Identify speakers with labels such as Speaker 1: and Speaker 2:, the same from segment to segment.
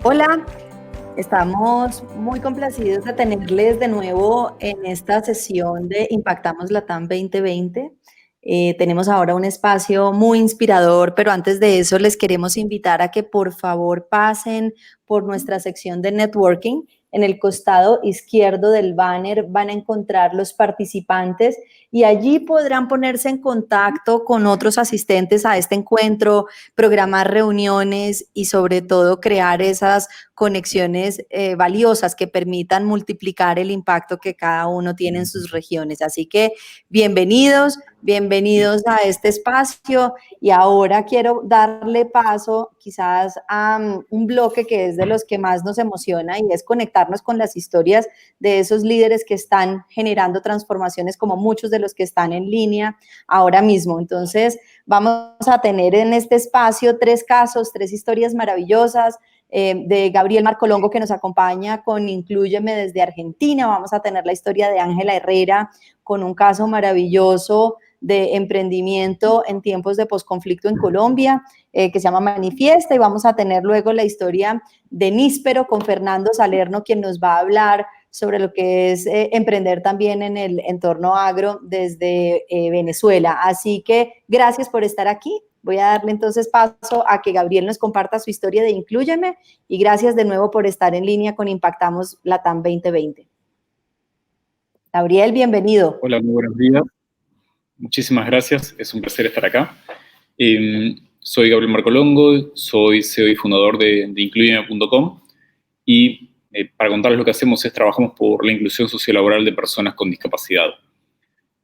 Speaker 1: Hola, estamos muy complacidos de tenerles de nuevo en esta sesión de Impactamos Latam 2020. Tenemos ahora un espacio muy inspirador, pero antes de eso les queremos invitar a que por favor pasen por nuestra sección de networking. En el costado izquierdo del banner van a encontrar los participantes y allí podrán ponerse en contacto con otros asistentes a este encuentro, programar reuniones y sobre todo crear esas conexiones valiosas que permitan multiplicar el impacto que cada uno tiene en sus regiones. Así que bienvenidos, bienvenidos a este espacio y ahora quiero darle paso quizás a un bloque que es de los que más nos emociona y es conectarnos con las historias de esos líderes que están generando transformaciones como muchos de los que están en línea ahora mismo. Entonces vamos a tener en este espacio 3 casos, 3 historias maravillosas, de Gabriel Marcolongo, que nos acompaña con Inclúyeme desde Argentina. Vamos a tener la historia de Ángela Herrera con un caso maravilloso de emprendimiento en tiempos de posconflicto en Colombia, que se llama Manifiesta, y vamos a tener luego la historia de Níspero con Fernando Salerno, quien nos va a hablar sobre lo que es emprender también en el entorno agro desde Venezuela. Así que gracias por estar aquí. Voy a darle entonces paso a que Gabriel nos comparta su historia de Inclúyeme y gracias de nuevo por estar en línea con Impactamos Latam 2020. Gabriel, bienvenido.
Speaker 2: Hola, muy buenos días. Muchísimas gracias, es un placer estar acá. Soy Gabriel Marcolongo, soy CEO y fundador de Incluyeme.com y para contarles lo que hacemos es trabajamos por la inclusión sociolaboral de personas con discapacidad.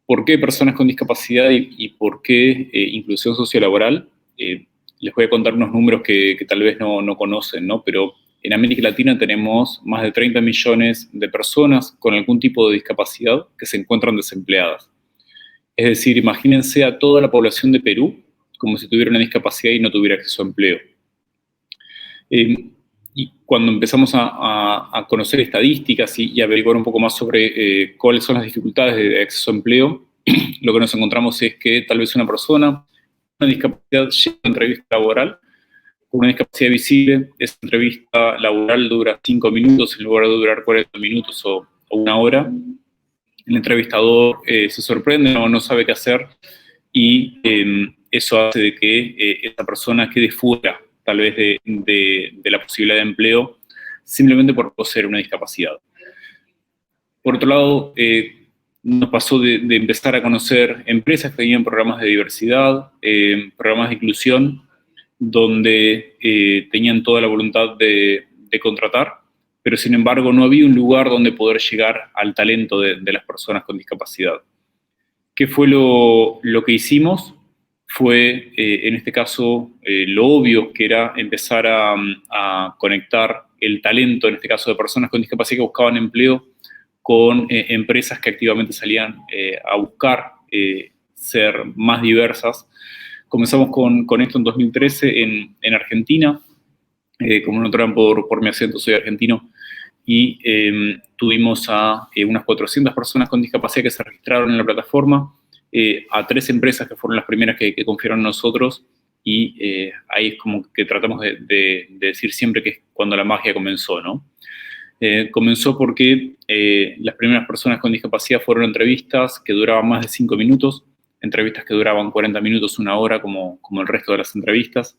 Speaker 2: ¿Por qué personas con discapacidad y por qué inclusión sociolaboral? Les voy a contar unos números que tal vez no conocen, ¿no? Pero en América Latina tenemos más de 30 millones de personas con algún tipo de discapacidad que se encuentran desempleadas. Es decir, imagínense a toda la población de Perú como si tuviera una discapacidad y no tuviera acceso a empleo. Y cuando empezamos a conocer estadísticas y averiguar un poco más sobre cuáles son las dificultades de acceso a empleo, lo que nos encontramos es que tal vez una persona con una discapacidad llega a una entrevista laboral, con una discapacidad visible, esa entrevista laboral dura 5 minutos en lugar de durar 40 minutos o 1 hora. El entrevistador se sorprende o no sabe qué hacer y eso hace de que esa persona quede fuera tal vez de la posibilidad de empleo simplemente por poseer una discapacidad. Por otro lado, nos pasó de empezar a conocer empresas que tenían programas de diversidad, programas de inclusión, donde tenían toda la voluntad de contratar, pero sin embargo no había un lugar donde poder llegar al talento de las personas con discapacidad. ¿Qué fue lo que hicimos? Fue, en este caso, lo obvio, que era empezar a conectar el talento, en este caso de personas con discapacidad que buscaban empleo, con empresas que activamente salían a buscar ser más diversas. Comenzamos con esto en 2013 en Argentina. Como notarán por mi acento, soy argentino. Y tuvimos a unas 400 personas con discapacidad que se registraron en la plataforma, a 3 empresas que fueron las primeras que confiaron en nosotros, y ahí es como que tratamos de decir siempre que es cuando la magia comenzó, ¿no? Comenzó porque las primeras personas con discapacidad fueron entrevistas que duraban más de 5 minutos, entrevistas que duraban 40 minutos, 1 hora, como el resto de las entrevistas,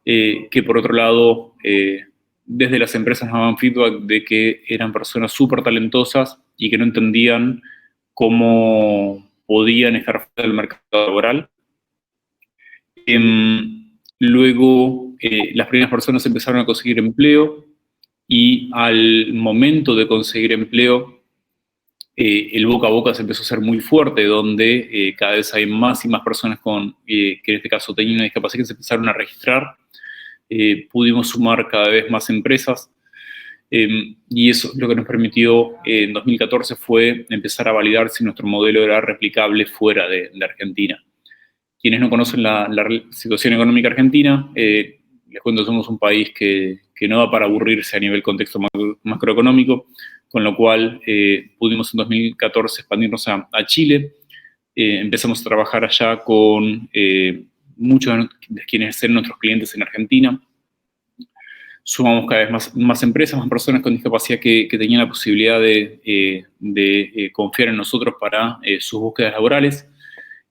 Speaker 2: que por otro lado, desde las empresas nos daban feedback de que eran personas súper talentosas y que no entendían cómo podían estar fuera del mercado laboral. Luego, las primeras personas empezaron a conseguir empleo y al momento de conseguir empleo, el boca a boca se empezó a hacer muy fuerte, donde cada vez hay más y más personas que en este caso tenían una discapacidad que se empezaron a registrar. Pudimos sumar cada vez más empresas y eso lo que nos permitió en 2014 fue empezar a validar si nuestro modelo era replicable fuera de Argentina. Quienes no conocen la situación económica argentina, les cuento, somos un país que no da para aburrirse a nivel contexto macroeconómico, con lo cual pudimos en 2014 expandirnos a Chile. Empezamos a trabajar allá con muchos de quienes eran nuestros clientes en Argentina. Sumamos cada vez más empresas, más personas con discapacidad que tenían la posibilidad de confiar en nosotros para sus búsquedas laborales.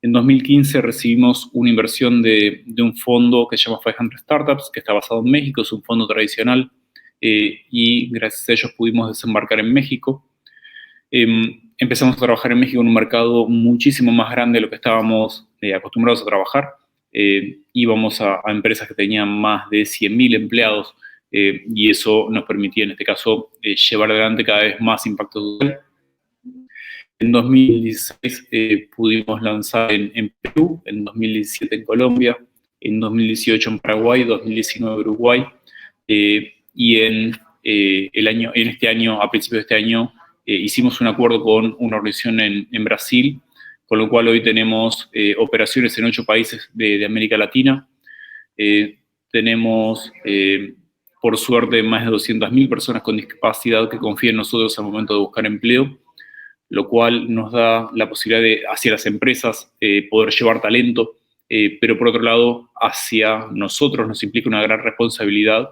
Speaker 2: En 2015 recibimos una inversión de un fondo que se llama 500 Startups, que está basado en México, es un fondo tradicional, y gracias a ellos pudimos desembarcar en México. Empezamos a trabajar en México en un mercado muchísimo más grande de lo que estábamos acostumbrados a trabajar. Íbamos a empresas que tenían más de 100.000 empleados, y eso nos permitía, en este caso, llevar adelante cada vez más impacto social. En 2016 pudimos lanzar en Perú, en 2017 en Colombia, en 2018 en Paraguay, 2019 en Uruguay, y en este año, a principios de este año, hicimos un acuerdo con una organización en Brasil, con lo cual hoy tenemos operaciones en 8 países de América Latina. Tenemos, por suerte, más de 200.000 personas con discapacidad que confían en nosotros al momento de buscar empleo, lo cual nos da la posibilidad de, hacia las empresas, poder llevar talento, pero por otro lado, hacia nosotros nos implica una gran responsabilidad,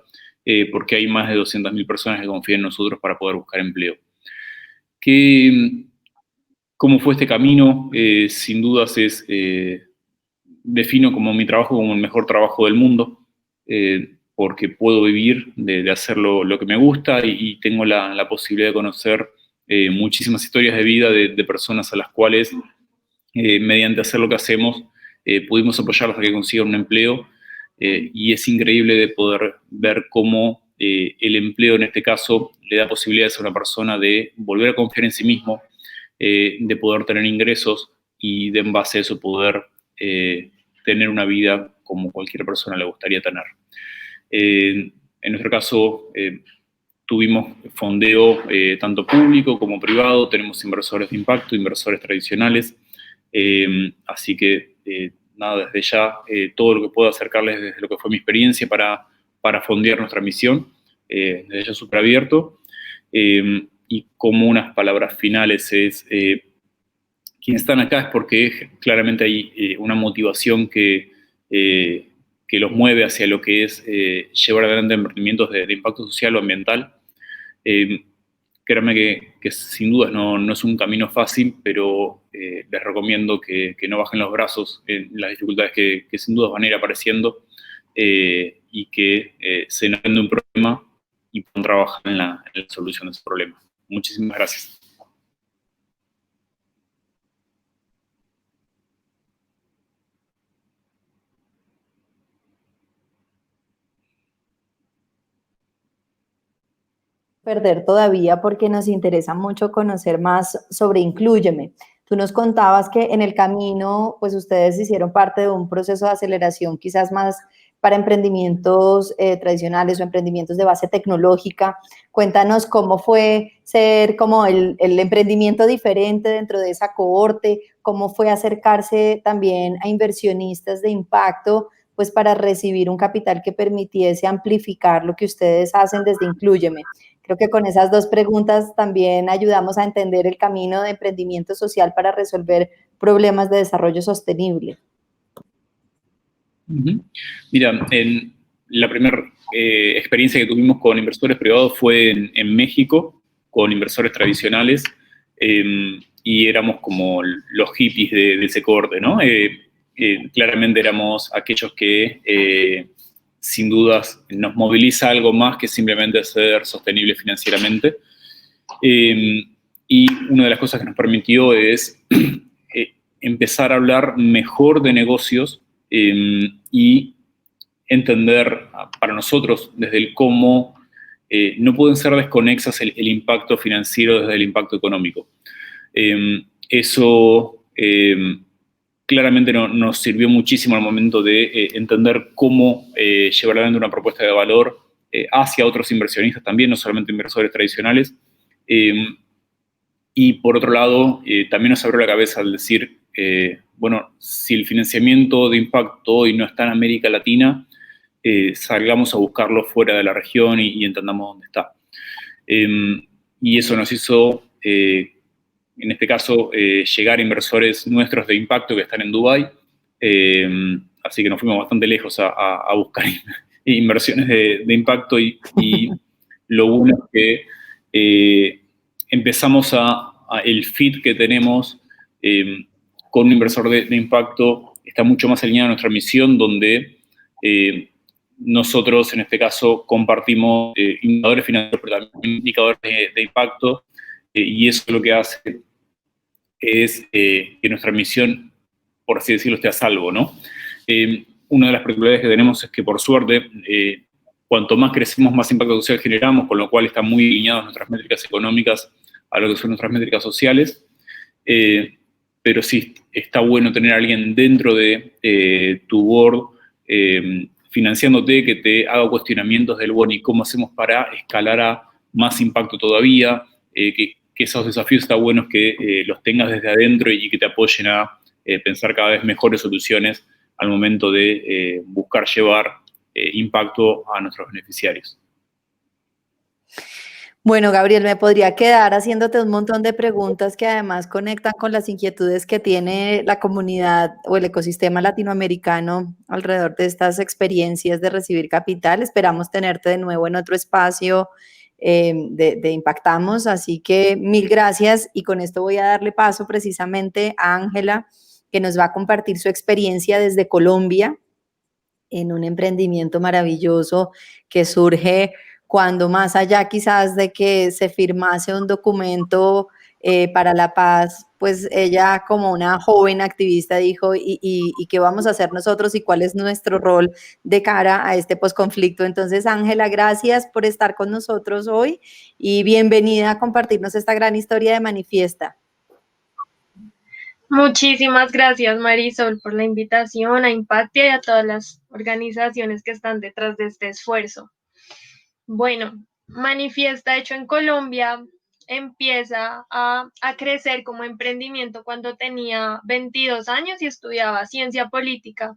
Speaker 2: porque hay más de 200.000 personas que confían en nosotros para poder buscar empleo. ¿Cómo fue este camino? Sin dudas defino como mi trabajo como el mejor trabajo del mundo, porque puedo vivir de hacer lo que me gusta y tengo la posibilidad de conocer muchísimas historias de vida de personas a las cuales, mediante hacer lo que hacemos, pudimos apoyarlas a que consigan un empleo, y es increíble de poder ver cómo el empleo, en este caso, le da posibilidades a una persona de volver a confiar en sí mismo, de poder tener ingresos y de, en base a eso, poder tener una vida como cualquier persona le gustaría tener. En nuestro caso, tuvimos fondeo tanto público como privado, tenemos inversores de impacto, inversores tradicionales, así que nada, desde ya todo lo que puedo acercarles desde lo que fue mi experiencia para fondear nuestra misión, desde ya súper abierto, y como unas palabras finales es, quienes están acá es porque claramente hay una motivación que los mueve hacia lo que es llevar adelante emprendimientos de impacto social o ambiental. Créanme que sin dudas no es un camino fácil, pero les recomiendo que no bajen los brazos en las dificultades que sin dudas van a ir apareciendo, y que se enojen de un problema y puedan trabajar en la solución de ese problema. Muchísimas gracias.
Speaker 1: Perder todavía porque nos interesa mucho conocer más sobre Inclúyeme. Tú nos contabas que en el camino, pues ustedes hicieron parte de un proceso de aceleración quizás más para emprendimientos tradicionales o emprendimientos de base tecnológica. Cuéntanos cómo fue ser como el emprendimiento diferente dentro de esa cohorte, cómo fue acercarse también a inversionistas de impacto, pues para recibir un capital que permitiese amplificar lo que ustedes hacen desde Inclúyeme. Creo que con esas 2 preguntas también ayudamos a entender el camino de emprendimiento social para resolver problemas de desarrollo sostenible.
Speaker 2: Mira, la primera experiencia que tuvimos con inversores privados fue en México, con inversores tradicionales, y éramos como los hippies de ese corte, ¿no? Claramente éramos aquellos que sin dudas nos moviliza algo más que simplemente ser sostenible financieramente. Y una de las cosas que nos permitió es empezar a hablar mejor de negocios, y entender para nosotros desde el cómo no pueden ser desconexas el impacto financiero desde el impacto económico. Eso claramente nos sirvió muchísimo al momento de entender cómo llevar adelante una propuesta de valor hacia otros inversionistas también, no solamente inversores tradicionales. Y por otro lado, también nos abrió la cabeza al decir, bueno, si el financiamiento de impacto hoy no está en América Latina, salgamos a buscarlo fuera de la región y entendamos dónde está. Y eso nos hizo, en este caso, llegar a inversores nuestros de impacto que están en Dubái, así que nos fuimos bastante lejos a buscar inversiones de impacto y lo bueno es que empezamos el fit que tenemos con un inversor de impacto está mucho más alineado a nuestra misión, donde nosotros, en este caso, compartimos indicadores financieros, pero también indicadores de impacto, y eso lo que hace es que nuestra misión, por así decirlo, esté a salvo, ¿no? Una de las particularidades que tenemos es que, por suerte, cuanto más crecemos, más impacto social generamos, con lo cual están muy alineadas nuestras métricas económicas a lo que son nuestras métricas sociales. Pero sí, está bueno tener a alguien dentro de tu board financiándote, que te haga cuestionamientos del, bueno, ¿y cómo hacemos para escalar a más impacto todavía? Que esos desafíos está bueno que los tengas desde adentro y que te apoyen a pensar cada vez mejores soluciones al momento de buscar llevar impacto a nuestros beneficiarios.
Speaker 1: Bueno, Gabriel, me podría quedar haciéndote un montón de preguntas que además conectan con las inquietudes que tiene la comunidad o el ecosistema latinoamericano alrededor de estas experiencias de recibir capital. Esperamos tenerte de nuevo en otro espacio de Impactamos, así que mil gracias y con esto voy a darle paso precisamente a Ángela, que nos va a compartir su experiencia desde Colombia en un emprendimiento maravilloso que surge cuando más allá quizás de que se firmase un documento para la paz, pues ella como una joven activista dijo, ¿y qué vamos a hacer nosotros y cuál es nuestro rol de cara a este posconflicto? Entonces, Ángela, gracias por estar con nosotros hoy y bienvenida a compartirnos esta gran historia de Manifiesta.
Speaker 3: Muchísimas gracias, Marisol, por la invitación a Impactia y a todas las organizaciones que están detrás de este esfuerzo. Bueno, Manifiesta, hecho en Colombia, empieza a crecer como emprendimiento cuando tenía 22 años y estudiaba ciencia política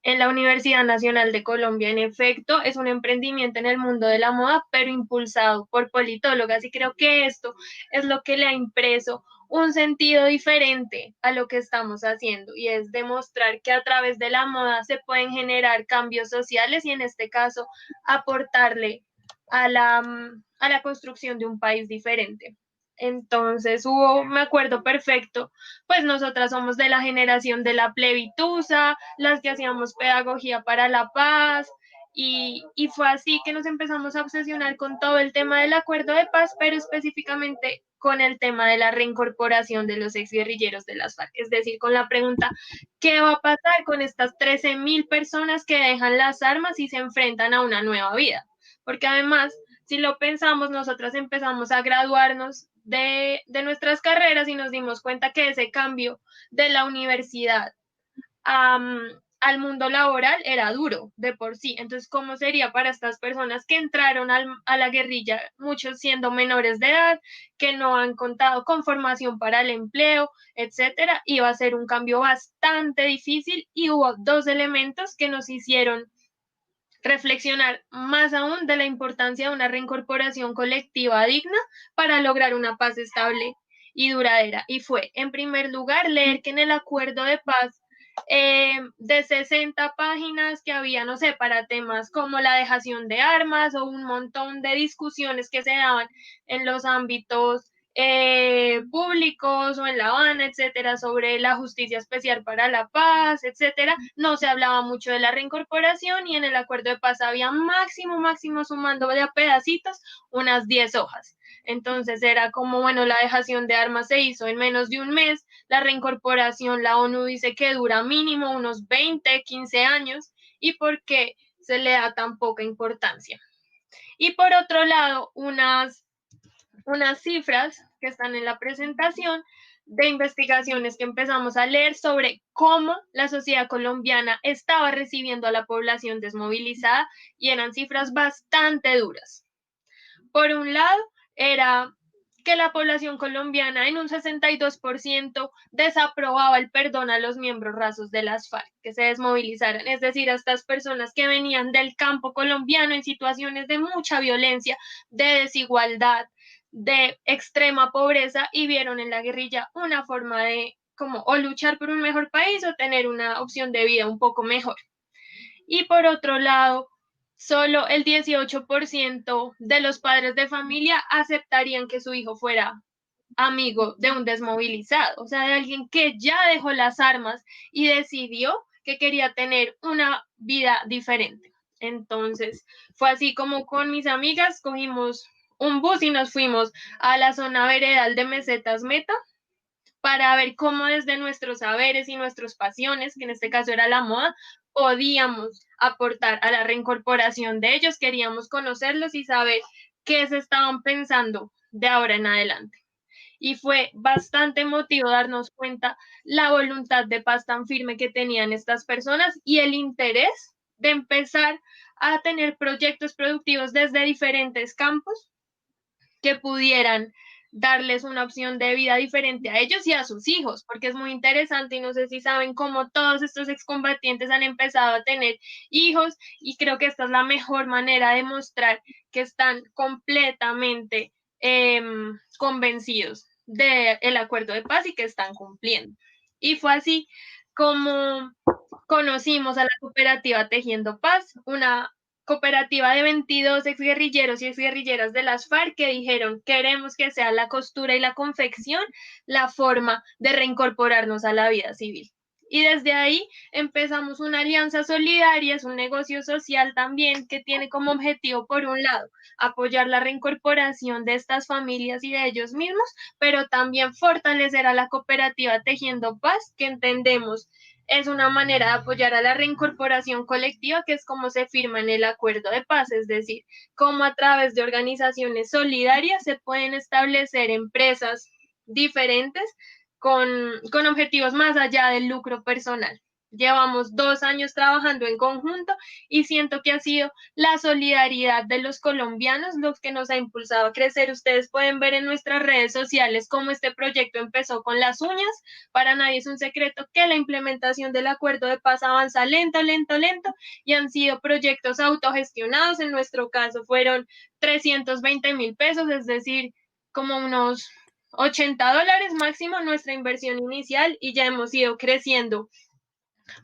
Speaker 3: en la Universidad Nacional de Colombia. En efecto, es un emprendimiento en el mundo de la moda, pero impulsado por politólogas, y creo que esto es lo que le ha impreso un sentido diferente a lo que estamos haciendo, y es demostrar que a través de la moda se pueden generar cambios sociales y en este caso aportarle a la construcción de un país diferente. Entonces me acuerdo perfecto, pues nosotras somos de la generación de la plebitusa, las que hacíamos pedagogía para la paz, y fue así que nos empezamos a obsesionar con todo el tema del acuerdo de paz, pero específicamente con el tema de la reincorporación de los exguerrilleros de las FARC, es decir, con la pregunta, ¿qué va a pasar con estas 13.000 personas que dejan las armas y se enfrentan a una nueva vida? Porque además, si lo pensamos, nosotras empezamos a graduarnos de nuestras carreras y nos dimos cuenta que ese cambio de la universidad al mundo laboral era duro de por sí. Entonces, ¿cómo sería para estas personas que entraron a la guerrilla, muchos siendo menores de edad, que no han contado con formación para el empleo, etcétera? Iba a ser un cambio bastante difícil y hubo dos elementos que nos hicieron reflexionar más aún de la importancia de una reincorporación colectiva digna para lograr una paz estable y duradera. Y fue, en primer lugar, leer que en el acuerdo de paz de 60 páginas que había, no sé, para temas como la dejación de armas o un montón de discusiones que se daban en los ámbitos públicos o en La Habana, etcétera, sobre la justicia especial para la paz, etcétera, no se hablaba mucho de la reincorporación y en el acuerdo de paz había máximo sumando de a pedacitos unas 10 hojas. Entonces era como, bueno, la dejación de armas se hizo en menos de un mes, la reincorporación, la ONU dice que dura mínimo unos 20, 15 años, ¿y por qué se le da tan poca importancia? Y por otro lado, unas cifras que están en la presentación de investigaciones que empezamos a leer sobre cómo la sociedad colombiana estaba recibiendo a la población desmovilizada, y eran cifras bastante duras. Por un lado, era que la población colombiana en un 62% desaprobaba el perdón a los miembros rasos de las FARC, que se desmovilizaran, es decir, a estas personas que venían del campo colombiano en situaciones de mucha violencia, de desigualdad, de extrema pobreza, y vieron en la guerrilla una forma de como o luchar por un mejor país o tener una opción de vida un poco mejor. Y por otro lado, solo el 18% de los padres de familia aceptarían que su hijo fuera amigo de un desmovilizado, o sea, de alguien que ya dejó las armas y decidió que quería tener una vida diferente. Entonces, fue así como con mis amigas cogimos un bus y nos fuimos a la zona veredal de Mesetas Meta para ver cómo desde nuestros saberes y nuestras pasiones, que en este caso era la moda, podíamos aportar a la reincorporación de ellos, queríamos conocerlos y saber qué se estaban pensando de ahora en adelante. Y fue bastante emotivo darnos cuenta la voluntad de paz tan firme que tenían estas personas y el interés de empezar a tener proyectos productivos desde diferentes campos que pudieran darles una opción de vida diferente a ellos y a sus hijos, porque es muy interesante y no sé si saben cómo todos estos excombatientes han empezado a tener hijos y creo que esta es la mejor manera de mostrar que están completamente convencidos del acuerdo de paz y que están cumpliendo. Y fue así como conocimos a la cooperativa Tejiendo Paz, una cooperativa de 22 exguerrilleros y exguerrilleras de las FARC que dijeron, queremos que sea la costura y la confección la forma de reincorporarnos a la vida civil. Y desde ahí empezamos una alianza solidaria, es un negocio social también que tiene como objetivo, por un lado, apoyar la reincorporación de estas familias y de ellos mismos, pero también fortalecer a la cooperativa Tejiendo Paz, que entendemos es una manera de apoyar a la reincorporación colectiva, que es como se firma en el acuerdo de paz, es decir, cómo a través de organizaciones solidarias se pueden establecer empresas diferentes con objetivos más allá del lucro personal. Llevamos 2 años trabajando en conjunto y siento que ha sido la solidaridad de los colombianos lo que nos ha impulsado a crecer. Ustedes pueden ver en nuestras redes sociales cómo este proyecto empezó con las uñas. Para nadie es un secreto que la implementación del acuerdo de paz avanza lento y han sido proyectos autogestionados. En nuestro caso fueron 320,000 pesos, es decir, como unos $80 máximo nuestra inversión inicial y ya hemos ido creciendo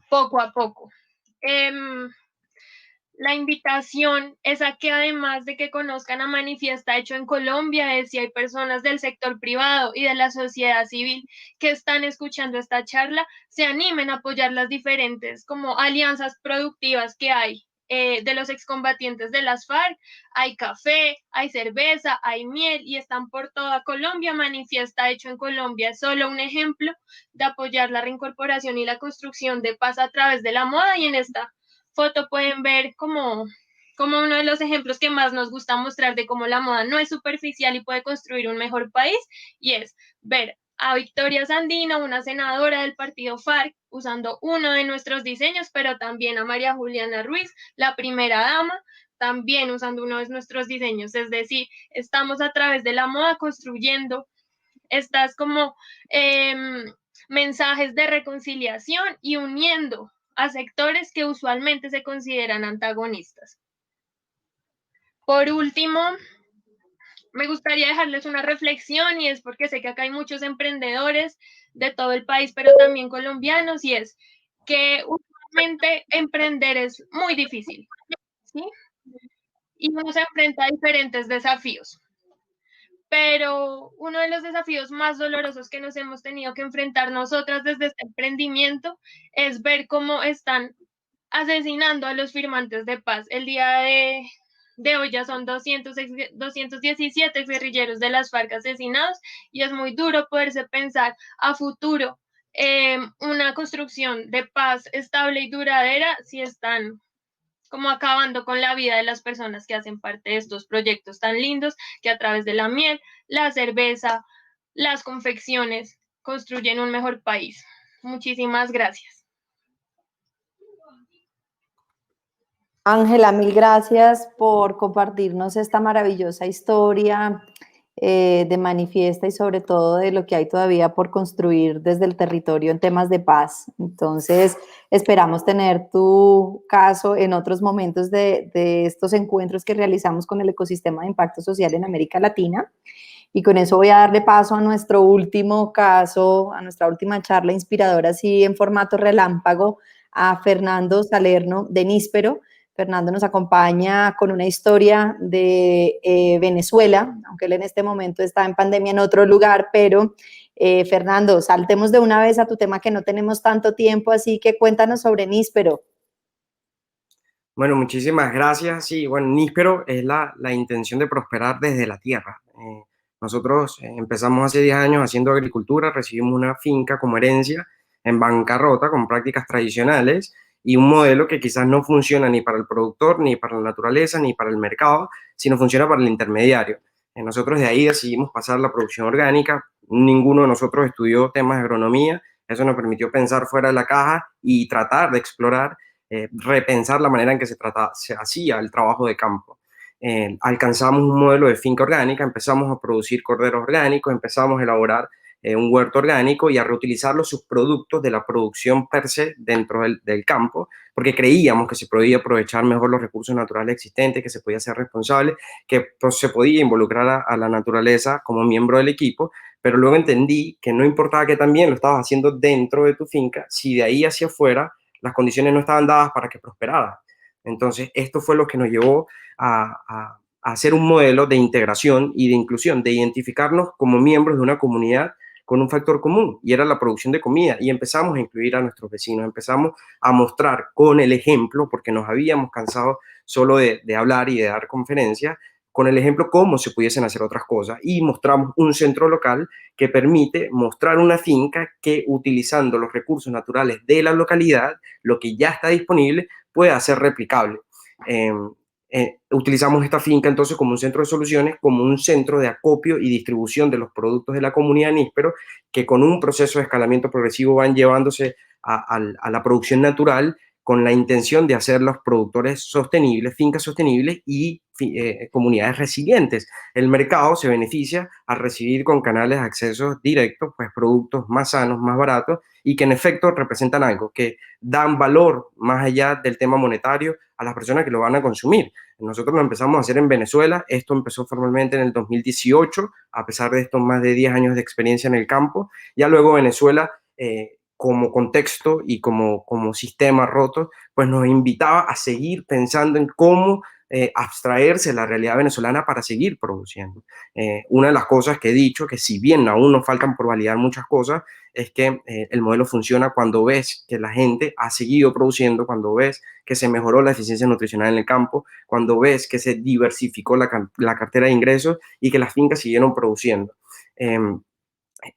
Speaker 3: poco a poco. La invitación es a que además de que conozcan a Manifiesta Hecho en Colombia, es si hay personas del sector privado y de la sociedad civil que están escuchando esta charla, se animen a apoyar las diferentes como alianzas productivas que hay de los excombatientes de las FARC. Hay café, hay cerveza, hay miel y están por toda Colombia. Manifiesta Hecho en Colombia es solo un ejemplo de apoyar la reincorporación y la construcción de paz a través de la moda, y en esta foto pueden ver como uno de los ejemplos que más nos gusta mostrar de cómo la moda no es superficial y puede construir un mejor país, y es ver a Victoria Sandino, una senadora del partido FARC, usando uno de nuestros diseños, pero también a María Juliana Ruiz, la primera dama, también usando uno de nuestros diseños. Es decir, estamos a través de la moda construyendo estas como mensajes de reconciliación y uniendo a sectores que usualmente se consideran antagonistas. Por último, me gustaría dejarles una reflexión, y es porque sé que acá hay muchos emprendedores de todo el país, pero también colombianos, y es que usualmente emprender es muy difícil, ¿sí? Y uno se enfrenta a diferentes desafíos. Pero uno de los desafíos más dolorosos que nos hemos tenido que enfrentar nosotras desde este emprendimiento es ver cómo están asesinando a los firmantes de paz. El día de hoy ya son 217 guerrilleros de las FARC asesinados, y es muy duro poderse pensar a futuro una construcción de paz estable y duradera si están como acabando con la vida de las personas que hacen parte de estos proyectos tan lindos que a través de la miel, la cerveza, las confecciones construyen un mejor país. Muchísimas gracias.
Speaker 1: Ángela, mil gracias por compartirnos esta maravillosa historia de Manifiesta y sobre todo de lo que hay todavía por construir desde el territorio en temas de paz. Entonces, esperamos tener tu caso en otros momentos de estos encuentros que realizamos con el ecosistema de impacto social en América Latina. Y con eso voy a darle paso a nuestro último caso, a nuestra última charla inspiradora, así en formato relámpago, a Fernando Salerno de Níspero. Fernando nos acompaña con una historia de Venezuela, aunque él en este momento está en pandemia en otro lugar, pero Fernando, saltemos de una vez a tu tema que no tenemos tanto tiempo, así que cuéntanos sobre Níspero.
Speaker 4: Bueno, muchísimas gracias. Sí, bueno, Níspero es la intención de prosperar desde la tierra. Nosotros empezamos hace 10 años haciendo agricultura, recibimos una finca como herencia en bancarrota con prácticas tradicionales y un modelo que quizás no funciona ni para el productor, ni para la naturaleza, ni para el mercado, sino funciona para el intermediario. Nosotros de ahí decidimos pasar a la producción orgánica. Ninguno de nosotros estudió temas de agronomía. Eso nos permitió pensar fuera de la caja y tratar de explorar, repensar la manera en que se hacía el trabajo de campo. Alcanzamos un modelo de finca orgánica, empezamos a producir corderos orgánicos, empezamos a elaborar un huerto orgánico y a reutilizar los subproductos de la producción per se dentro del campo, porque creíamos que se podía aprovechar mejor los recursos naturales existentes, que se podía ser responsable, que pues, se podía involucrar a la naturaleza como miembro del equipo, pero luego entendí que no importaba que también lo estabas haciendo dentro de tu finca, si de ahí hacia afuera las condiciones no estaban dadas para que prosperara. Entonces, esto fue lo que nos llevó a hacer un modelo de integración y de inclusión, de identificarnos como miembros de una comunidad con un factor común, y era la producción de comida, y empezamos a incluir a nuestros vecinos, empezamos a mostrar con el ejemplo, porque nos habíamos cansado solo de hablar y de dar conferencias, con el ejemplo cómo se pudiesen hacer otras cosas, y mostramos un centro local que permite mostrar una finca que, utilizando los recursos naturales de la localidad, lo que ya está disponible, pueda ser replicable. Utilizamos esta finca entonces como un centro de soluciones, como un centro de acopio y distribución de los productos de la comunidad níspero, que con un proceso de escalamiento progresivo van llevándose a la producción natural, con la intención de hacer los productores sostenibles, fincas sostenibles y comunidades resilientes. El mercado se beneficia al recibir con canales de acceso directos, pues productos más sanos, más baratos, y que en efecto representan algo, que dan valor más allá del tema monetario a las personas que lo van a consumir. Nosotros lo empezamos a hacer en Venezuela, esto empezó formalmente en el 2018, a pesar de estos más de 10 años de experiencia en el campo. Ya luego Venezuela, como contexto y como sistema roto, pues nos invitaba a seguir pensando en cómo abstraerse de la realidad venezolana para seguir produciendo. Una de las cosas que he dicho, que si bien aún nos faltan por validar muchas cosas, es que el modelo funciona cuando ves que la gente ha seguido produciendo, cuando ves que se mejoró la eficiencia nutricional en el campo, cuando ves que se diversificó la cartera de ingresos y que las fincas siguieron produciendo.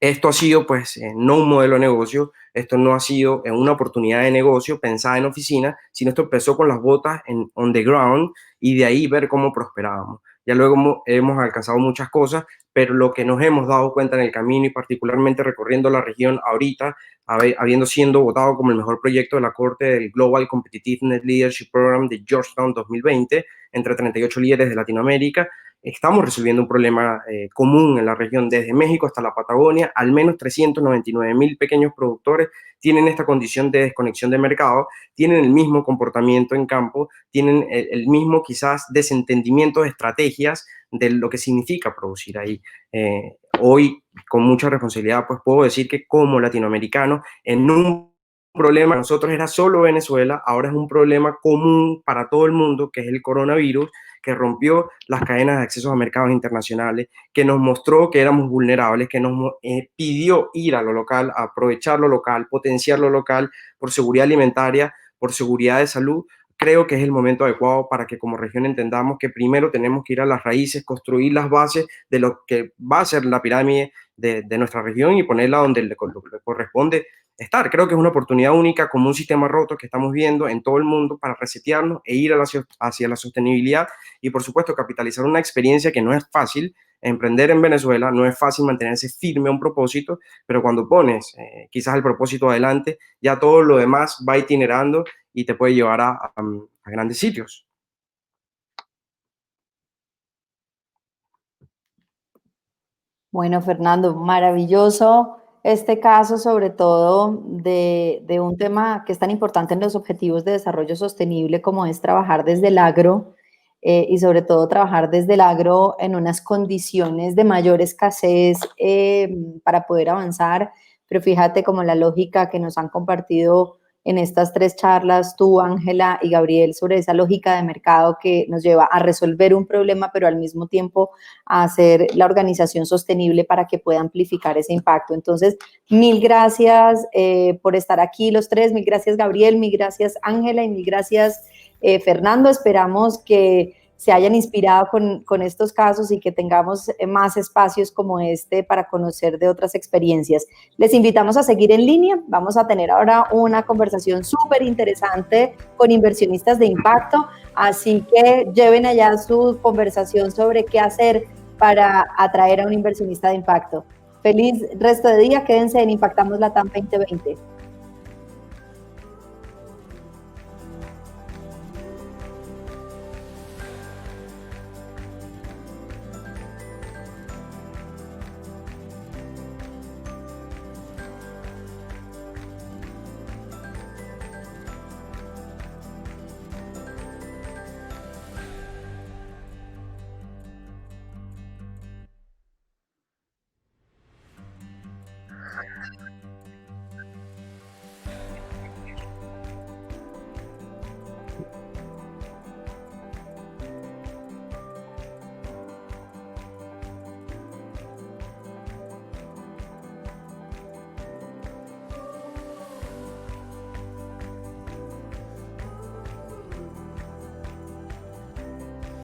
Speaker 4: Esto ha sido, pues, no un modelo de negocio, esto no ha sido una oportunidad de negocio pensada en oficina, sino esto empezó con las botas on the ground y de ahí ver cómo prosperábamos. Ya luego hemos alcanzado muchas cosas, pero lo que nos hemos dado cuenta en el camino y particularmente recorriendo la región ahorita, habiendo sido votado como el mejor proyecto de la Corte del Global Competitiveness Leadership Program de Georgetown 2020, entre 38 líderes de Latinoamérica, estamos resolviendo un problema común en la región, desde México hasta la Patagonia. Al menos 399,000 pequeños productores tienen esta condición de desconexión de mercado, tienen el mismo comportamiento en campo, tienen el mismo quizás desentendimiento de estrategias de lo que significa producir ahí. Hoy, con mucha responsabilidad, pues puedo decir que como latinoamericano, en un problema, nosotros era solo Venezuela, ahora es un problema común para todo el mundo, que es el coronavirus, que rompió las cadenas de acceso a mercados internacionales, que nos mostró que éramos vulnerables, que nos pidió ir a lo local, a aprovechar lo local, potenciar lo local por seguridad alimentaria, por seguridad de salud. Creo que es el momento adecuado para que como región entendamos que primero tenemos que ir a las raíces, construir las bases de lo que va a ser la pirámide de nuestra región y ponerla donde le corresponde estar. Creo que es una oportunidad única, como un sistema roto que estamos viendo en todo el mundo, para resetearnos e ir hacia la sostenibilidad y, por supuesto, capitalizar una experiencia que no es fácil. Emprender en Venezuela no es fácil, mantenerse firme a un propósito, pero cuando pones quizás el propósito adelante, ya todo lo demás va itinerando y te puede llevar a grandes sitios.
Speaker 1: Bueno, Fernando, maravilloso este caso, sobre todo de un tema que es tan importante en los objetivos de desarrollo sostenible como es trabajar desde el agro y sobre todo trabajar desde el agro en unas condiciones de mayor escasez para poder avanzar. Pero fíjate como la lógica que nos han compartido en estas 3 charlas, tú, Ángela y Gabriel, sobre esa lógica de mercado que nos lleva a resolver un problema, pero al mismo tiempo a hacer la organización sostenible para que pueda amplificar ese impacto. Entonces, mil gracias por estar aquí los 3, mil gracias Gabriel, mil gracias Ángela y mil gracias Fernando. Esperamos que se hayan inspirado con estos casos y que tengamos más espacios como este para conocer de otras experiencias. Les invitamos a seguir en línea. Vamos a tener ahora una conversación súper interesante con inversionistas de impacto, así que lleven allá su conversación sobre qué hacer para atraer a un inversionista de impacto. Feliz resto de día, quédense en Impactamos Latam 2020.